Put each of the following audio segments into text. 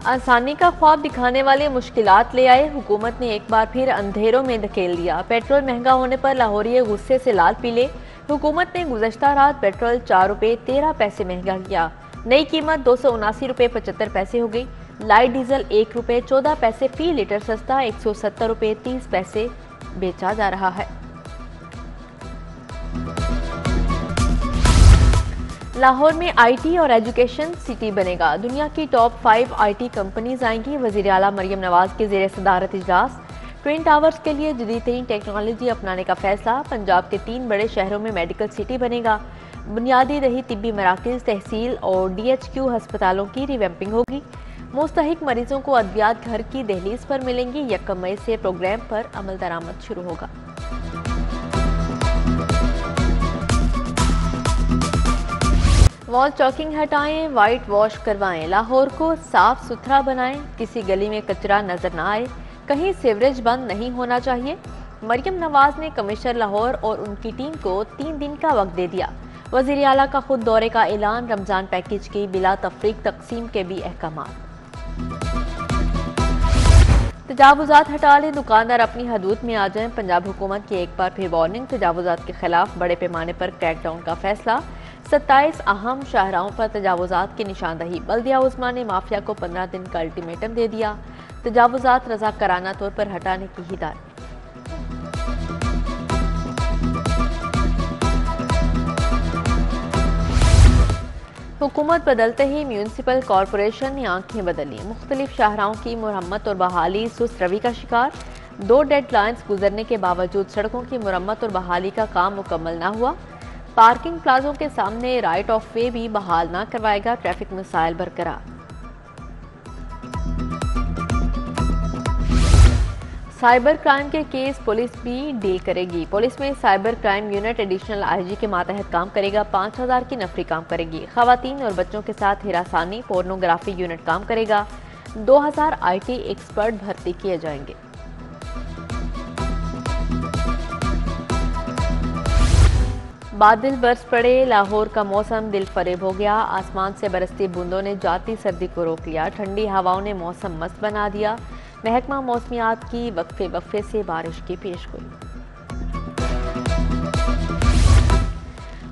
आसानी का ख्वाब दिखाने वाले मुश्किलात ले आए। हुकूमत ने एक बार फिर अंधेरों में धकेल दिया। पेट्रोल महंगा होने पर लाहौरी गुस्से से लाल पीले। हुकूमत ने गुज़श्ता रात पेट्रोल 4 रुपये 13 पैसे महंगा किया। नई कीमत 279 रुपये 75 पैसे हो गई। लाइट डीजल 1 रुपये 14 पैसे फी लीटर सस्ता 170 रुपये 30 पैसे बेचा जा रहा है। लाहौर में आईटी और एजुकेशन सिटी बनेगा। दुनिया की टॉप 5 आईटी कंपनीज आएंगी। वज़ीर आला मरियम नवाज के ज़ेर सदारत इजलास। ट्विन टावर्स के लिए जदीद तरीन टेक्नोलॉजी अपनाने का फैसला। पंजाब के 3 बड़े शहरों में मेडिकल सिटी बनेगा। बुनियादी रही तिब्बी मराकज़, तहसील और DHQ अस्पतालों की रिवैम्पिंग होगी। मुस्तहिक मरीजों को अद्वियात घर की दहलीज पर मिलेंगी। 1 मई से प्रोग्राम पर अमल दरामद शुरू होगा। वॉल चॉकिंग हटाएं, वाइट वॉश करवाएं, लाहौर को साफ सुथरा बनाएं, किसी गली में कचरा नजर न आए, कहीं सीवरेज बंद नहीं होना चाहिए। मरियम नवाज ने कमिश्नर लाहौर और उनकी टीम को 3 दिन का वक्त दे दिया। वज़ीर आला का खुद दौरे का ऐलान। रमजान पैकेज की बिला तफरीक तकसीम के भी अहकामात। तजावुजात हटा लें, दुकानदार अपनी हदूद में आ जाएं। पंजाब हुकूमत की एक बार फिर वार्निंग। तजावुजात के खिलाफ बड़े पैमाने पर क्रैकडाउन का फैसला। 27 अहम शाहराहों पर तजावुजात की निशानदही। बल्दिया उस्मा ने माफिया को 15 दिन का अल्टीमेटम दे दिया। तजावुजात रज़ाकाराना तौर पर हटाने की हिदायत। हुकूमत बदलते ही म्यूनसिपल कॉरपोरेशन ने आंखें बदली। मुख्तलिफ शाहराहों की मुरम्मत और बहाली सुस्त रवि का शिकार। 2 डेडलाइंस गुजरने के बावजूद सड़कों की मुरम्मत और बहाली का काम मुकम्मल न हुआ। पार्किंग प्लाजों के सामने राइट ऑफ वे भी बहाल न करवाएगा। ट्रैफिक मसाइल बरकरार। साइबर क्राइम के केस पुलिस भी डील करेगी। पुलिस में cyber crime unit additional IG के मातहत काम करेगा। 5000 की नफरी काम करेगी। खवातीन और बच्चों के साथ हिरासानी पोर्नोग्राफी यूनिट काम करेगा। 2000 IT एक्सपर्ट भर्ती किए जाएंगे। बादल बरस पड़े, लाहौर का मौसम दिल फरेब हो गया। आसमान से बरसती बूंदों ने जाती सर्दी को रोक लिया। ठंडी हवाओं ने मौसम मस्त बना दिया। महकमा मौसमियात की वक्फे से बारिश की पेशगोई।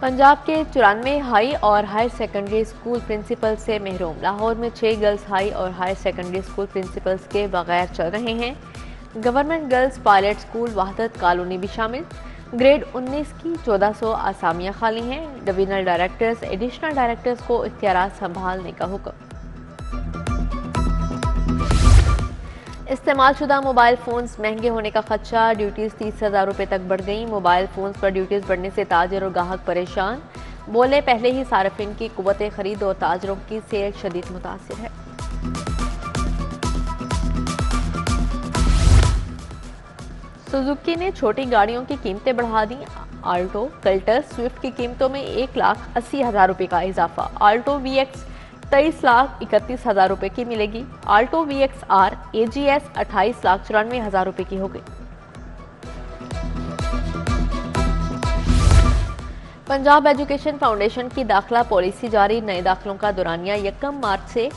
पंजाब के 94 हाई और हायर सेकेंडरी स्कूल प्रिंसिपल से महरूम। लाहौर में 6 गर्ल्स हाई और हायर सेकेंडरी स्कूल प्रिंसिपल्स के बगैर चल रहे हैं। Government girls pilot school Wahdat colony भी शामिल। ग्रेड 19 की 1400 आसामियां खाली हैं। डिवीजनल डायरेक्टर्स, एडिशनल डायरेक्टर्स को इख्तियारात संभालने का हुक्म। इस्तेमाल शुदा मोबाइल फोन्स महंगे होने का खदशा। ड्यूटीज 30,000 रुपये तक बढ़ गई। मोबाइल फोन्स पर ड्यूटीज बढ़ने से ताजिर और गाहक परेशान। बोले पहले ही सार्फिन की कुव्वत खरीद और ताजरों की सेल शदीद मुतासिर है। सुजुकी ने छोटी गाड़ियों की कीमतें बढ़ा दी। आल्टो, कल्टस, स्विफ्ट की कीमतों में 1,80,000 रुपये का इजाफा। आल्टो VX 23,31,000 रुपये की मिलेगी। आल्टो VXR AGS 28,94,000 रुपये की हो गई। पंजाब एजुकेशन फाउंडेशन की दाखिला पॉलिसी जारी। नए दाखिलों का दौरानिया 1 मार्च से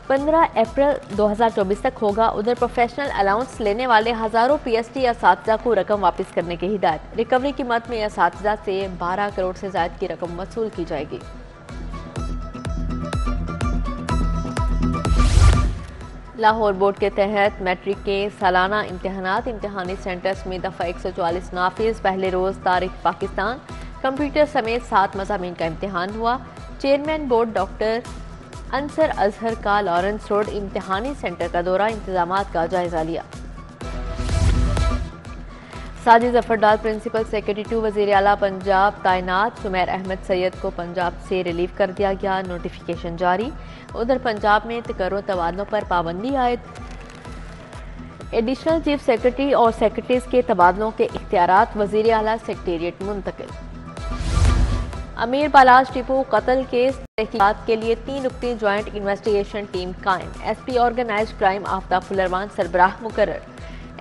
15 अप्रैल 2024 तक होगा। उधर प्रोफेशनल अलाउंस लेने वाले हजारों PhD असातिज़ा को रकम वापस करने की हिदायत। रिकवरी की मद में असातिज़ा से 12 करोड़ से ज़ायद की रकम वसूल की जाएगी। लाहौर बोर्ड के तहत मैट्रिक के सालाना इम्तहानात। इम्तहानी सेंटर्स में दफ़ा 144 नाफिज। पहले रोज़ तारीख पाकिस्तान। कंप्यूटर समेत 7 मज़ामीन का इम्तहान हुआ। Chairman board doctor Ansar Azhar का लॉरेंस रोड इम्तहानी सेंटर का दौरा, इंतजामात का जायजा लिया। साजिद जफरदार प्रिंसिपल सेक्रेटरी टू वज़ीर आला पंजाब तैनात। सुमैर अहमद सैयद को पंजाब से रिलीव कर दिया गया। नोटिफिकेशन जारी। उधर पंजाब में तकर्रो तबादलों पर पाबंदी आयद। एडिशनल चीफ सेक्रेटरी और सेक्रेटरीज के तबादलों के इख्तियारात वज़ीर आला सेक्रेटेरिएट मुंतकिल। अमीर बालाज टिपू कत्ल केस तहकीकात के लिए 3 रुकनी ज्वाइंट इन्वेस्टिगेशन टीम कायम। SP organised crime Aftab Phularwan सरबराह मुकर्रर।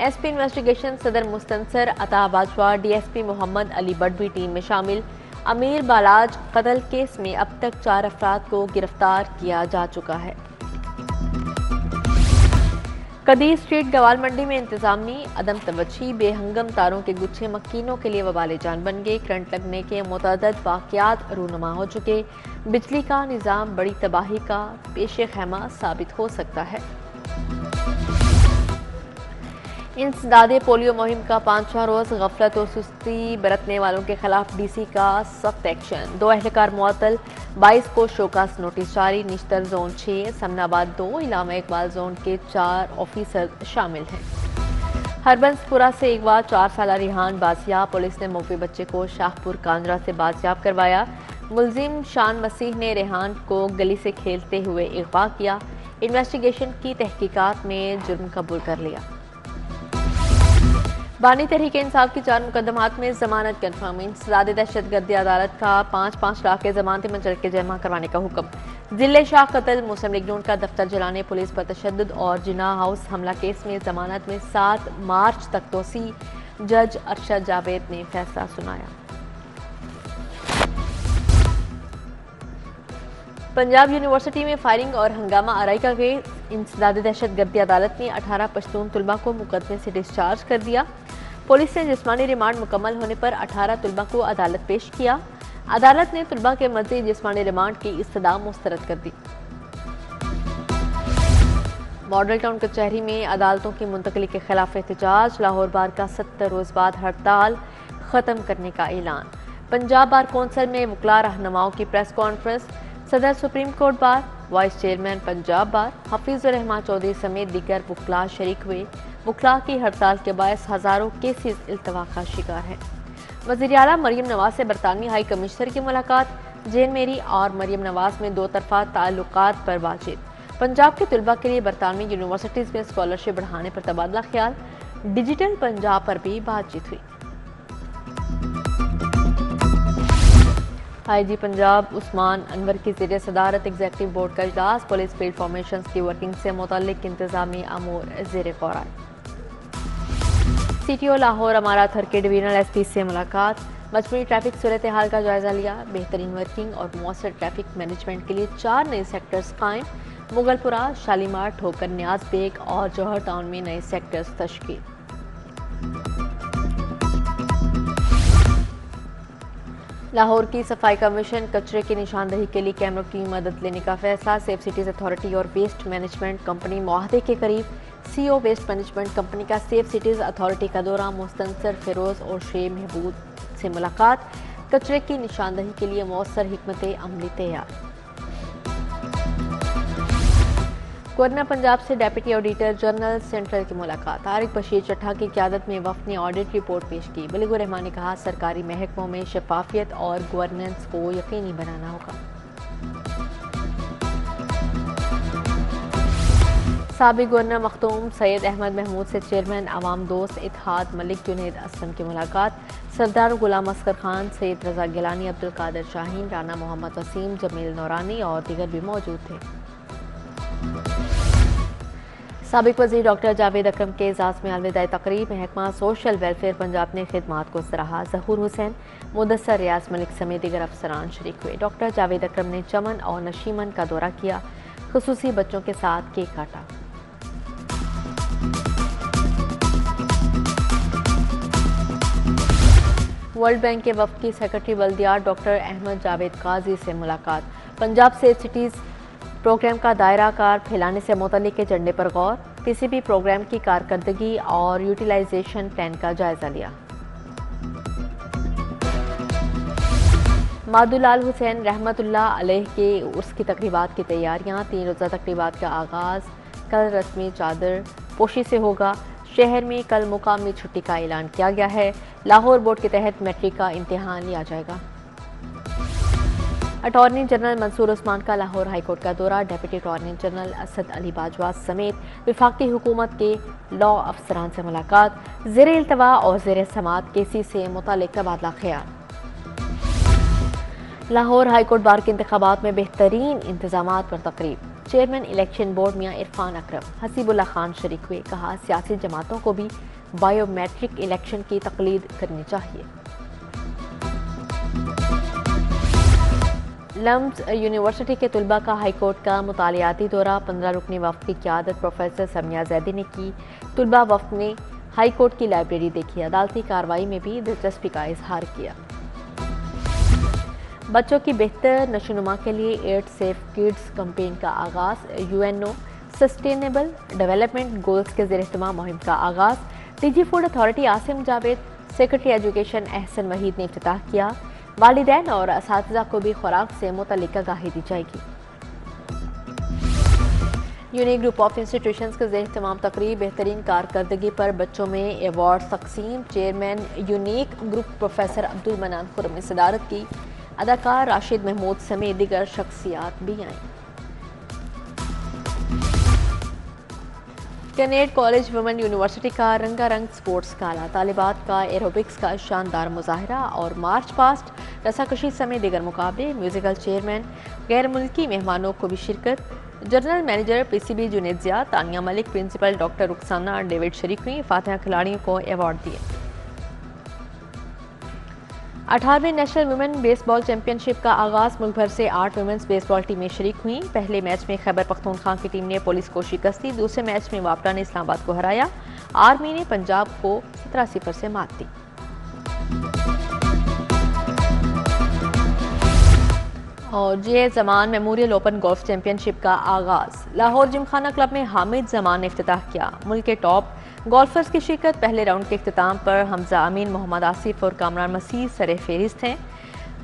SP इन्वेस्टिगेशन सदर मुस्तनसर अता बाजवा, DSP मोहम्मद अली भट्ट भी टीम में शामिल। अमीर बालाज कत्ल केस में अब तक 4 अफराद को गिरफ्तार किया जा चुका है। कदीर स्ट्रीट गवाल मंडी में इंतजामी अदम तवज्जी, बेहंगम तारों के गुच्छे मक्कीनों के लिए वबाल जान बन गए। करंट लगने के मुतअद्दिद वाक़यात रूनुमा हो चुके। बिजली का निज़ाम बड़ी तबाही का पेश खैमा साबित हो सकता है। इंसदादे पोलियो मुहिम का 5वां रोज़, गफलत और सुस्ती बरतने वालों के खिलाफ डीसी का सख्त एक्शन। 2 एहलकार मुअत्तल, 22 को शोकास नोटिस जारी। निश्तर जोन 6, समनाबाद 2, इलामा इकबाल जोन के 4 ऑफिसर शामिल हैं। हरबंसपुरा से अगवा 4 साल रिहान बाजियाब। पुलिस ने मौके बच्चे को शाहपुर कांजरा से बाजियाब करवाया। मुलजिम शान मसीह ने रेहान को गली से खेलते हुए अगवा किया। इन्वेस्टिगेशन की तहकीकात में जुर्म कबूल कर लिया। बानी तहरीके इंसाफ की 4 मुकदमात में जमानत कन्फर्म। इंसदादे दहशतगर्दी अदालत का 5-5 लाख के जमानती मुचलके जमा करवाने का हुक्म। जिले शाह कत्ल, मुस्लिम लीग नून का दफ्तर जलाने, पुलिस पर तशद्दुद और जिना हाउस हमला केस में जमानत में 7 मार्च तक तोसी। जज अरशद जावेद ने फैसला सुनाया। पंजाब यूनिवर्सिटी में फायरिंग और हंगामा आराई का केस। इंसदादे दहशतगर्दी अदालत ने 18 पश्तून तुलबा को मुकदमे से डिस्चार्ज कर दिया। पुलिस ने जिस्मानी रिमांड मुकम्मल होने पर 18 तुलबा को अदालत पेश किया। अदालत ने तुलबा के मज़ीद जिस्मानी रिमांड की इस्तदा मुस्तरद कर दी। मॉडल टाउन कचहरी में अदालतों की मुंतकली के खिलाफ एहतजाज। लाहौर बार का 70 रोज़ बाद हड़ताल ख़त्म करने का ऐलान। पंजाब बार कौंसिल में वकला रहनुमाओं की प्रेस कॉन्फ्रेंस। सदर supreme court bar, vice chairman Punjab बार हफीजुर रहमान चौधरी समेत दीगर वकला शरीक हुए। वकला की हड़ताल के बायस हज़ारों केसेस इल्तवा का शिकार हैं। वज़ीर आला मरियम नवाज से बरतानवी हाई कमिश्नर की मुलाकात। जेन मेरी और मरियम नवाज में 2 तरफा ताल्लुकात पर बातचीत। पंजाब के तलबा के लिए बरतानवी यूनिवर्सिटीज़ में स्कॉलरशिप बढ़ाने पर तबादला ख्याल। डिजिटल पंजाब पर भी बातचीत हुई। IG पंजाब उस्मान अनवर की ज़ेर सदारत एग्जीक्यूटिव बोर्ड का इजलास। पुलिस फील्ड फॉर्मेशन की वर्किंग से मुतल्लिक इंतजामी अमूर ज़ेर गौर। CTO लाहौर अमारा थर के डिवीजनल SP से मुलाकात। मजमूई ट्रैफिक सूरत हाल का जायजा लिया। बेहतरीन वर्किंग और मौसर ट्रैफिक मैनेजमेंट के लिए 4 नए सेक्टर्स कायम। मुगलपुरा, शालीमार, ठोकर, न्याज बेग और जौहर टाउन में नए सेक्टर्स तश्कील। लाहौर की सफाई कमीशन कचरे की निशानदही के लिए कैमरों की मदद लेने का फैसला। सेफ सिटीज अथॉरिटी और वेस्ट मैनेजमेंट कंपनी मुआहदे के करीब। CEO वेस्ट मैनेजमेंट कंपनी का सेफ सिटीज अथॉरिटी का दौरा। मुस्तनसर फिरोज और शेख महबूब से मुलाकात। कचरे की निशानदही के लिए मौसर हिकमत अमली तैयार। गवर्नर पंजाब से डेप्यूटी ऑडिटर जनरल सेंट्रल की मुलाकात। तारिक बशीर चट्ठा की क़यादत में वफ़द ने ऑडिट रिपोर्ट पेश की। बलीगुर रहमान ने कहा, सरकारी महकमों में शफाफियत और गवर्नेंस को यकीनी बनाना होगा। साबिक़ गवर्नर मखदूम सैयद अहमद महमूद से चेयरमैन अवाम दोस्त इत्तेहाद मलिक जुनैद असलम की मुलाकात। सरदार गुलाम अस्कर खान, सैयद रजा गिलानी, अब्दुल कादिर शाहीन, राना मोहम्मद वसीम, जमील नौरानी और दीगर भी मौजूद थे। साबिक़ वज़ीर डॉक्टर जावेद अकरम के एजाज़ में अलविदाई तकरीब। महकमा सोशल वेलफेयर पंजाब ने खिदमात को सराहा। ज़हूर हुसैन, मुदस्सर, रियाज मलिक समेत दीगर अफसरान शरीक हुए। डॉक्टर जावेद अकरम ने चमन और नशीमन का दौरा किया। खुसूसी बच्चों के साथ केक काटा। वर्ल्ड बैंक के वफ़द की सेक्रेटरी बल्दियात डॉक्टर अहमद जावेद काजी से मुलाकात। पंजाब सेफ सिटीज़ प्रोग्राम का दायरा कार फैलाने से मुतल्लिक एजेंडे पर गौर। PCP प्रोग्राम की कारकर्दगी और यूटिलाइजेशन प्लान का जायजा लिया। मादुलाल हुसैन रहमतुल्लाह अलैह के उर्स की तकरीबात की तैयारियां। 3 रोज़ा तकरीबात का आगाज़ कल रस्मी चादर पोशी से होगा। शहर में कल मुकामी छुट्टी का ऐलान किया गया है। लाहौर बोर्ड के तहत मैट्रिक का इम्तिहान लिया जाएगा। अटॉर्नी जनरल मंसूर उस्मान का लाहौर हाईकोर्ट का दौरा। Deputy attorney general Asad Ali Bajwa समेत विफाकी हुकूमत के लॉ अफसरान से मुलाकात। ज़ेर इल्तवा और ज़ेर समात केसी से मुतालिक तबादला ख्याल। लाहौर हाईकोर्ट बार के इंतखाबात में बेहतरीन इंतजामात पर तकरीब। चेयरमैन इलेक्शन बोर्ड मियां इरफान अकरम, हसीबुल्ला खान शरीक हुए। कहा, सियासी जमातों को भी बायोमेट्रिक इलेक्शन की तकलीद करनी चाहिए। लम्स यूनिवर्सिटी के तलबा का हाईकोर्ट का मुतालियाती दौरा। 15 रुकनी वफ़द की क़यादत प्रोफेसर समिया जैदी ने की। तलबा वफ़द ने हाईकोर्ट की लाइब्रेरी देखी, अदालती कार्रवाई में भी दिलचस्पी का इजहार किया। बच्चों की बेहतर नशोनुमा के लिए एट सेफ किड्स कैंपेन का आगाज़। यूएनओ सस्टेनेबल डेवलपमेंट गोल्स के ज़ेर एहतमाम मुहिम का आगाज़। DG food authority Asim Javed, secretary education Ehsan Waheed ने इफ्तिताह किया। वालिदैन और असातिज़ा को भी खुराक से मुतल्लिक आगाही दी जाएगी। यूनिक ग्रुप ऑफ इंस्टीट्यूशंस के ज़ेर एहतमाम तकरीब। बेहतरीन कारकर्दगी पर बच्चों में एवार्ड तकसीम। Chairman unique group professor Abdul मनान खुर्रम ने सदारत की। अदाकार राशिद महमूद समेत दीगर शख्सियात भी आईं। कैनेड कॉलेज वुमेन यूनिवर्सिटी का रंगारंग स्पोर्ट्स गाला। तालिबात का एरोबिक्स का शानदार मुजाहरा और मार्च पास्ट, रसाकशी समेत दीगर मुकाबले। म्यूजिकल चेयरमैन, गैर मुल्की मेहमानों को भी शिरकत। General manager PCB Junaid Zia, Tania Malik, principal doctor Rukhsana David शरीक हुई। फातिहा खिलाड़ियों को अवार्ड दिए। 18वीं नेशनल वुमेन बेसबॉल चैंपियनशिप का आगाज़। मुल्क भर से 8 वुमेन्स बेसबॉल टीमें शरीक हुई। पहले मैच में खैबर पख्तूनख्वा की टीम ने पुलिस को शिकस्त दी। दूसरे मैच में वापडा ने इस्लामाबाद को हराया। आर्मी ने पंजाब को 17-0 से मात दी। और J Zaman memorial open golf championship का आगाज़। लाहौर जिमखाना क्लब में हामिद जमान ने इफ्तिताह किया। मुल्क के टॉप गोल्फर्स की शिरकत। पहले राउंड के इख्तिताम पर हमजा अमीन, मोहम्मद आसिफ और कामरान मसीह सरे फेरिस्त हैं।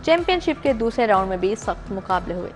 चैंपियनशिप के दूसरे राउंड में भी सख्त मुकाबले हुए।